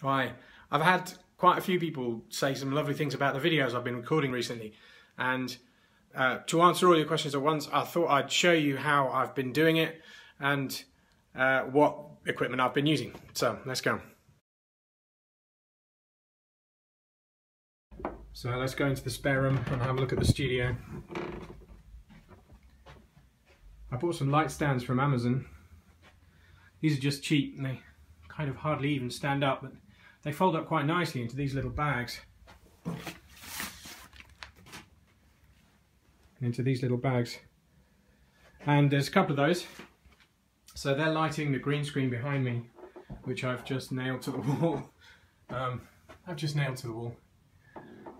Hi, I've had quite a few people say some lovely things about the videos I've been recording recently, and to answer all your questions at once, I thought I'd show you how I've been doing it and what equipment I've been using. So let's go. So let's go into the spare room and have a look at the studio. I bought some light stands from Amazon. These are just cheap and they kind of hardly even stand up, but they fold up quite nicely into these little bags. And there's a couple of those. So they're lighting the green screen behind me, which I've just nailed to the wall.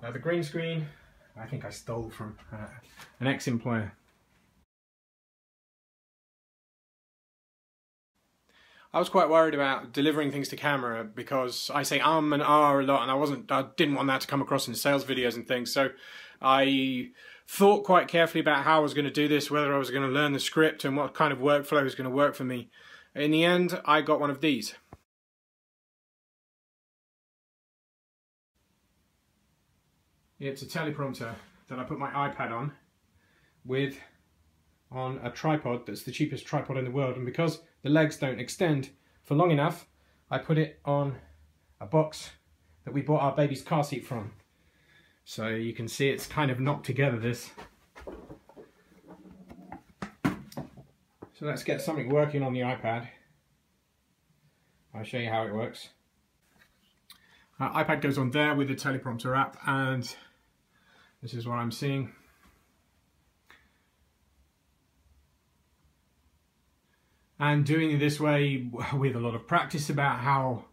The green screen, I think I stole from an ex-employer. I was quite worried about delivering things to camera because I say and a lot, and I didn't want that to come across in sales videos and things. So I thought quite carefully about how I was going to do this, whether I was going to learn the script and what kind of workflow was going to work for me. In the end, I got one of these. It's a teleprompter that I put my iPad on a tripod that's the cheapest tripod in the world, and because the legs don't extend for long enough, I put it on a box that we bought our baby's car seat from. So you can see it's kind of knocked together, this. So let's get something working on the iPad. I'll show you how it works. iPad goes on there with the teleprompter app, and this is what I'm seeing. And doing it this way with a lot of practice about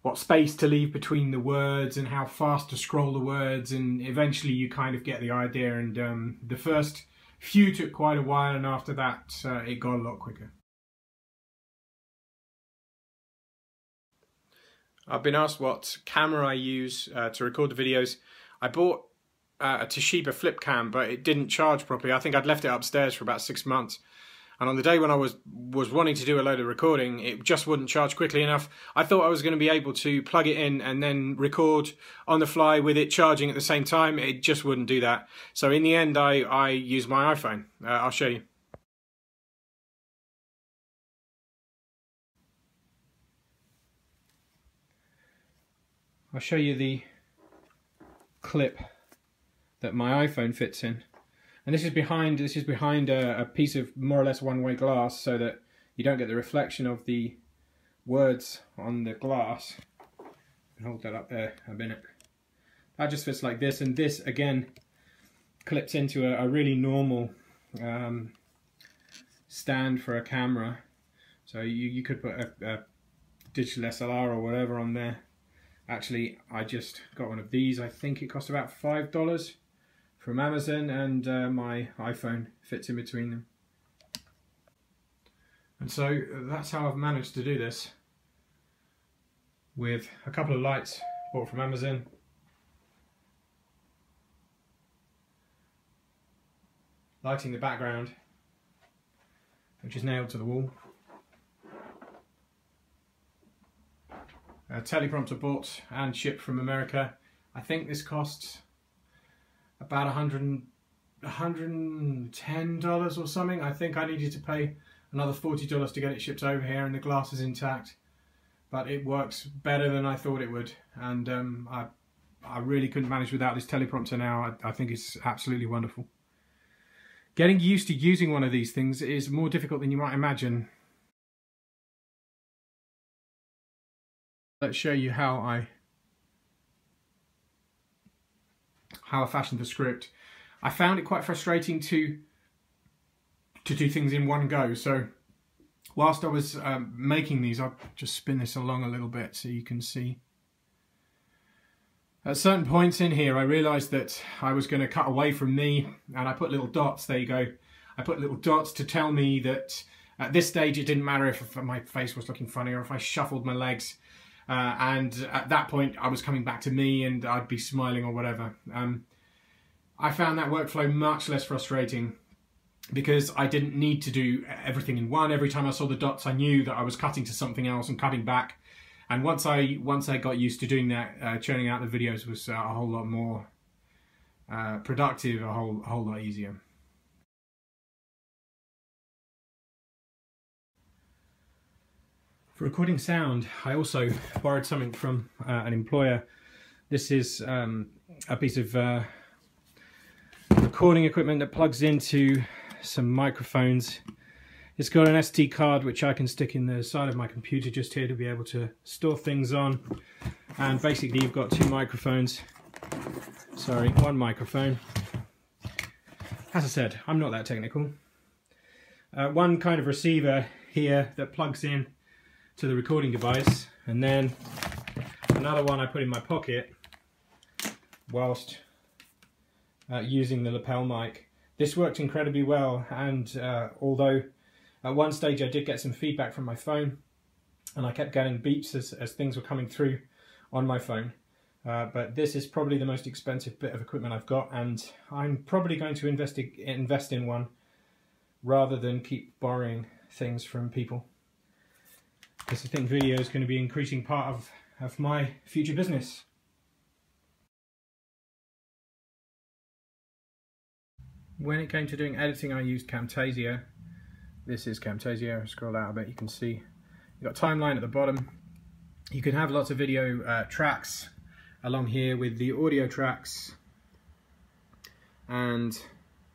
what space to leave between the words and how fast to scroll the words, and eventually you kind of get the idea. And the first few took quite a while, and after that it got a lot quicker. I've been asked what camera I use to record the videos. I bought a Toshiba flip cam, but it didn't charge properly. I think I'd left it upstairs for about 6 months. And on the day when I was wanting to do a load of recording, it just wouldn't charge quickly enough. I thought I was going to be able to plug it in and then record on the fly with it charging at the same time. It just wouldn't do that. So in the end, I used my iPhone. I'll show you. I'll show you the clip that my iPhone fits in. And this is behind a piece of more or less one-way glass, so that you don't get the reflection of the words on the glass. I'll hold that up there a minute. That just fits like this, and this again clips into a really normal stand for a camera. So you could put a digital SLR or whatever on there. Actually, I just got one of these. I think it cost about $5 from Amazon, and my iPhone fits in between them. And so that's how I've managed to do this, with a couple of lights bought from Amazon, lighting the background, which is nailed to the wall, a teleprompter bought and shipped from America. I think this costs about $110 or something. I think I needed to pay another $40 to get it shipped over here, and the glass is intact. But it works better than I thought it would, and I really couldn't manage without this teleprompter now. I think it's absolutely wonderful. Getting used to using one of these things is more difficult than you might imagine. Let's show you how I fashioned the script. I found it quite frustrating to do things in one go. So whilst I was making these, I'll just spin this along a little bit so you can see. At certain points in here, I realised that I was going to cut away from me, and I put little dots. There you go. I put little dots to tell me that at this stage it didn't matter if my face was looking funny or if I shuffled my legs. And at that point I was coming back to me, and I'd be smiling or whatever. I found that workflow much less frustrating because I didn't need to do everything in one. Every time I saw the dots, I knew that I was cutting to something else and cutting back. And once I got used to doing that, churning out the videos was a whole lot more productive, a whole lot easier. For recording sound, I also borrowed something from an employer. This is a piece of recording equipment that plugs into some microphones. It's got an SD card which I can stick in the side of my computer just here to be able to store things on. And basically you've got two microphones. Sorry, one microphone. As I said, I'm not that technical. One kind of receiver here that plugs in to the recording device, and then another one I put in my pocket whilst using the lapel mic. This worked incredibly well, and although at one stage I did get some feedback from my phone and I kept getting beeps as things were coming through on my phone, but this is probably the most expensive bit of equipment I've got, and I'm probably going to invest in one rather than keep borrowing things from people, because I think video is going to be an increasing part of my future business. When it came to doing editing, I used Camtasia. This is Camtasia. I'll scroll out a bit, you can see you've got timeline at the bottom. You can have lots of video tracks along here with the audio tracks, and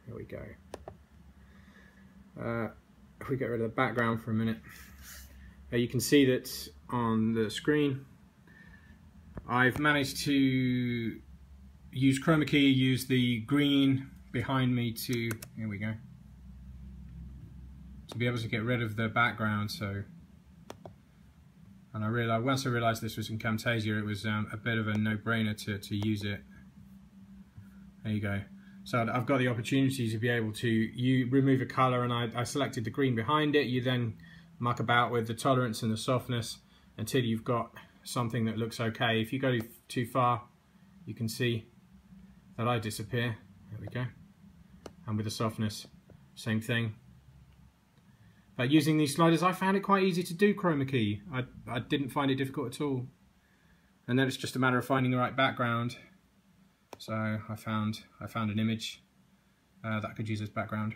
here we go. If we get rid of the background for a minute, you can see that on the screen I've managed to use chroma key, use the green behind me to, here we go, to be able to get rid of the background. So, and once I realized this was in Camtasia, it was a bit of a no-brainer to use it. There you go. So I've got the opportunity to be able to remove a color, and I selected the green behind it. You then muck about with the tolerance and the softness until you've got something that looks okay. If you go too far, you can see that I disappear. There we go. And with the softness, same thing. But using these sliders, I found it quite easy to do chroma key. I didn't find it difficult at all. And then it's just a matter of finding the right background. So I found an image that I could use as background.